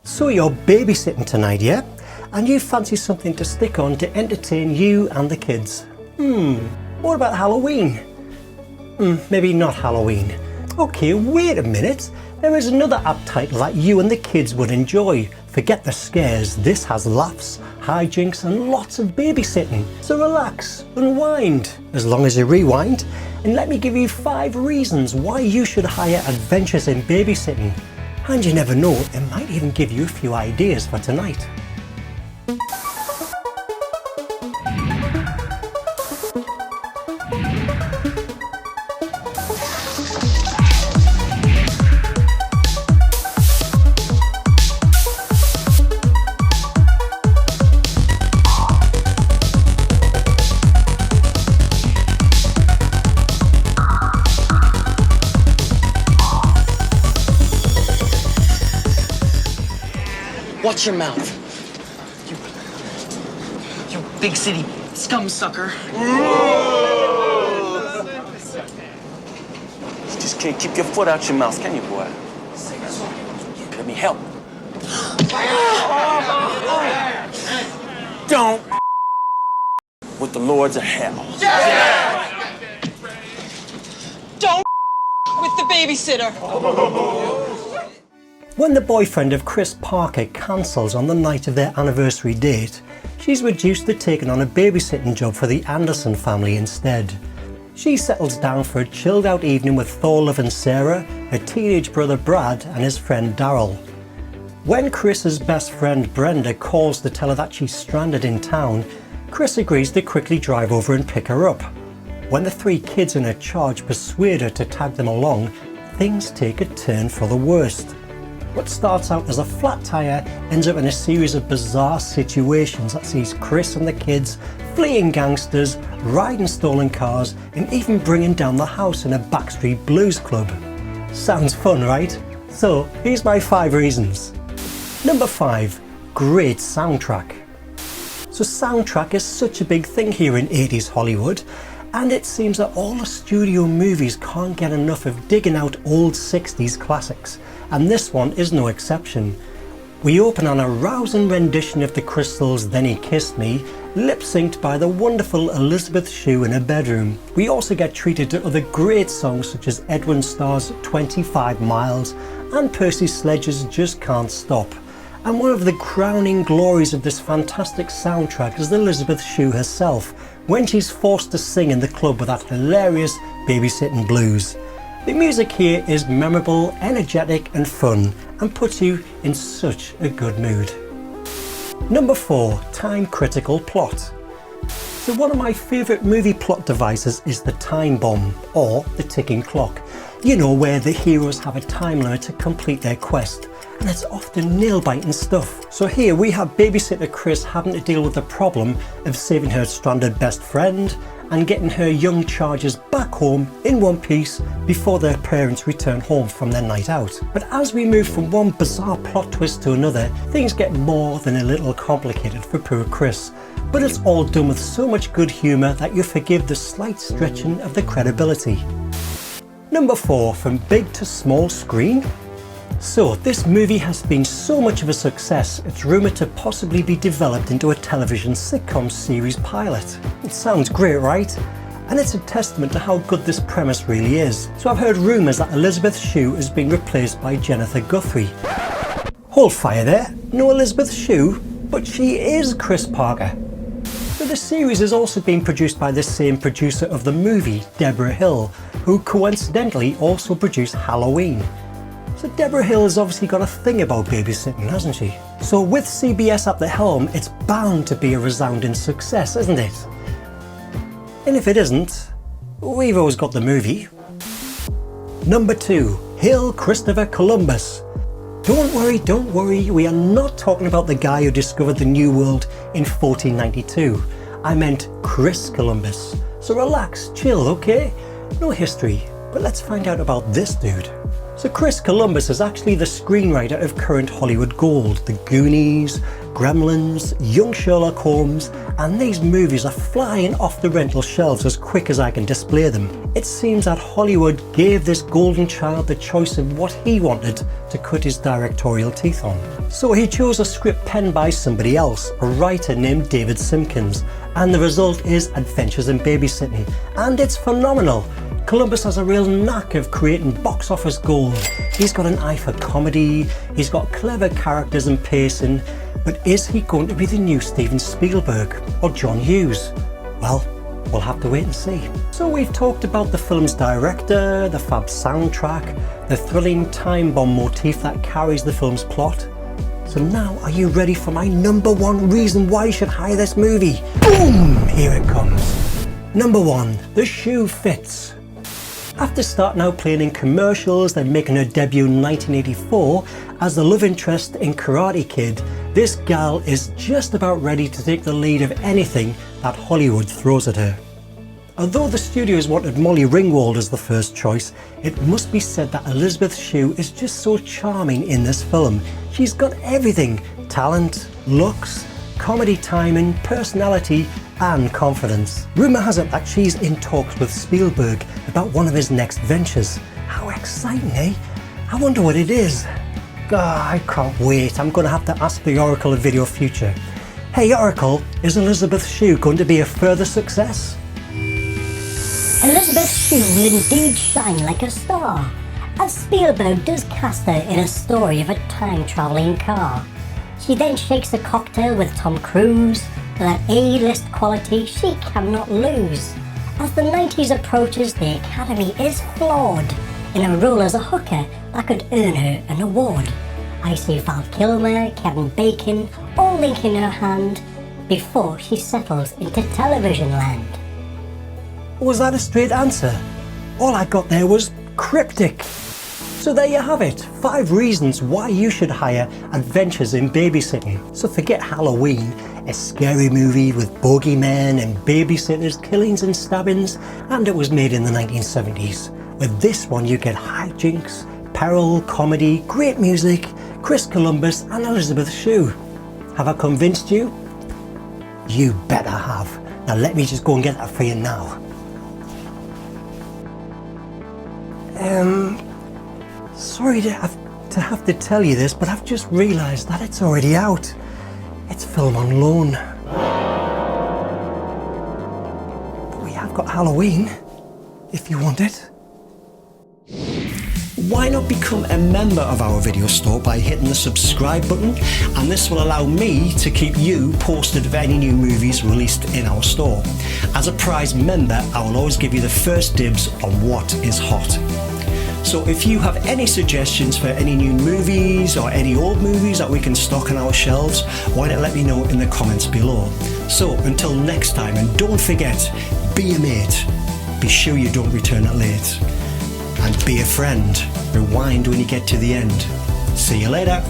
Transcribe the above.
So you're babysitting tonight, yeah? And you fancy something to stick on to entertain you and the kids. What about Halloween? Maybe not Halloween. Okay, wait a minute. There is another app title that you and the kids would enjoy. Forget the scares, this has laughs, hijinks and lots of babysitting. So relax, unwind, as long as you rewind, and let me give you 5 reasons why you should hire Adventures in Babysitting. And you never know, it might even give you a few ideas for tonight. Watch your mouth. You big city scum sucker. You just can't keep your foot out your mouth, can you, boy? Let me help. Don't with the lords of hell. Don't with the babysitter. When the boyfriend of Chris Parker cancels on the night of their anniversary date, she's reduced to taking on a babysitting job for the Anderson family instead. She settles down for a chilled out evening with Thorlove and Sarah, her teenage brother Brad and his friend Daryl. When Chris's best friend Brenda calls to tell her that she's stranded in town, Chris agrees to quickly drive over and pick her up. When the 3 kids in her charge persuade her to tag them along, things take a turn for the worst. What starts out as a flat tire ends up in a series of bizarre situations that sees Chris and the kids fleeing gangsters, riding stolen cars and even bringing down the house in a backstreet blues club. Sounds fun, right? So here's my 5 reasons. Number 5. Great soundtrack. So soundtrack is such a big thing here in 80s Hollywood, and it seems that all the studio movies can't get enough of digging out old 60s classics, and this one is no exception. We open on a rousing rendition of the Crystals' Then He Kissed Me, lip-synced by the wonderful Elizabeth Shue in her bedroom. We also get treated to other great songs such as Edwin Starr's 25 Miles and Percy Sledge's Just Can't Stop. And one of the crowning glories of this fantastic soundtrack is Elizabeth Shue herself, when she's forced to sing in the club with that hilarious babysitting blues. The music here is memorable, energetic and fun, and puts you in such a good mood. Number 4. Time critical plot. So one of my favourite movie plot devices is the time bomb, or the ticking clock. You know, where the heroes have a time limit to complete their quest, and it's often nail-biting stuff. So here we have babysitter Chris having to deal with the problem of saving her stranded best friend and getting her young charges back home in one piece before their parents return home from their night out. But as we move from one bizarre plot twist to another, things get more than a little complicated for poor Chris. But it's all done with so much good humour that you forgive the slight stretching of the credibility. Number 4. From big to small screen. So this movie has been so much of a success, it's rumoured to possibly be developed into a television sitcom series pilot. It sounds great, right? And it's a testament to how good this premise really is. So I've heard rumours that Elizabeth Shue has been replaced by Jennifer Guthrie. Hold fire there, no Elizabeth Shue, but she is Chris Parker. So the series has also been produced by the same producer of the movie, Deborah Hill, who coincidentally also produced Halloween. So Deborah Hill has obviously got a thing about babysitting, hasn't she? So with CBS at the helm, it's bound to be a resounding success, isn't it? And if it isn't, we've always got the movie. Number 2. Hail Christopher Columbus. Don't worry, we are not talking about the guy who discovered the New World in 1492. I meant Chris Columbus. So relax, chill, okay? No history, But let's find out about this dude. So Chris Columbus is actually the screenwriter of current Hollywood gold, The Goonies, Gremlins, Young Sherlock Holmes, and these movies are flying off the rental shelves as quick as I can display them. It seems that Hollywood gave this golden child the choice of what he wanted to cut his directorial teeth on. So he chose a script penned by somebody else, a writer named David Simpkins, and the result is Adventures in Babysitting, and it's phenomenal. Columbus has a real knack of creating box office gold. He's got an eye for comedy, he's got clever characters and pacing, but is he going to be the new Steven Spielberg or John Hughes? Well, we'll have to wait and see. So we've talked about the film's director, the fab soundtrack, the thrilling time bomb motif that carries the film's plot. So now are you ready for my number one reason why you should hire this movie? Boom! Here it comes. Number one, the shoe fits. After starting out playing in commercials, then making her debut in 1984 as the love interest in Karate Kid, this gal is just about ready to take the lead of anything that Hollywood throws at her. Although the studios wanted Molly Ringwald as the first choice, it must be said that Elizabeth Shue is just so charming in this film. She's got everything: talent, looks, comedy timing, personality, and confidence. Rumour has it that she's in talks with Spielberg about one of his next ventures. How exciting, eh? I wonder what it is. I can't wait. I'm going to have to ask the Oracle of Video Future. Hey Oracle, is Elizabeth Shue going to be a further success? Elizabeth Shue will indeed shine like a star, as Spielberg does cast her in a story of a time-travelling car. She then shakes a cocktail with Tom Cruise, for that A-list quality she cannot lose. As the 90s approaches, the Academy is flawed in a role as a hooker that could earn her an award. I see Val Kilmer, Kevin Bacon, all linking her hand before she settles into television land. Was that a straight answer? All I got there was cryptic. So there you have it, 5 reasons why you should hire Adventures in Babysitting. So forget Halloween, a scary movie with bogeymen and babysitters, killings and stabbings, and it was made in the 1970s. With this one you get hijinks, peril, comedy, great music, Chris Columbus and Elizabeth Shue. Have I convinced you? You better have. Now let me just go and get that for you now. Sorry to have to tell you this, but I've just realised that it's already out. It's film on loan. But we have got Halloween, if you want it. Why not become a member of our video store by hitting the subscribe button, and this will allow me to keep you posted of any new movies released in our store. As a prize member, I will always give you the first dibs on what is hot. So if you have any suggestions for any new movies or any old movies that we can stock on our shelves, why not let me know in the comments below. So until next time, and don't forget, be a mate, be sure you don't return it late, and be a friend, rewind when you get to the end. See you later.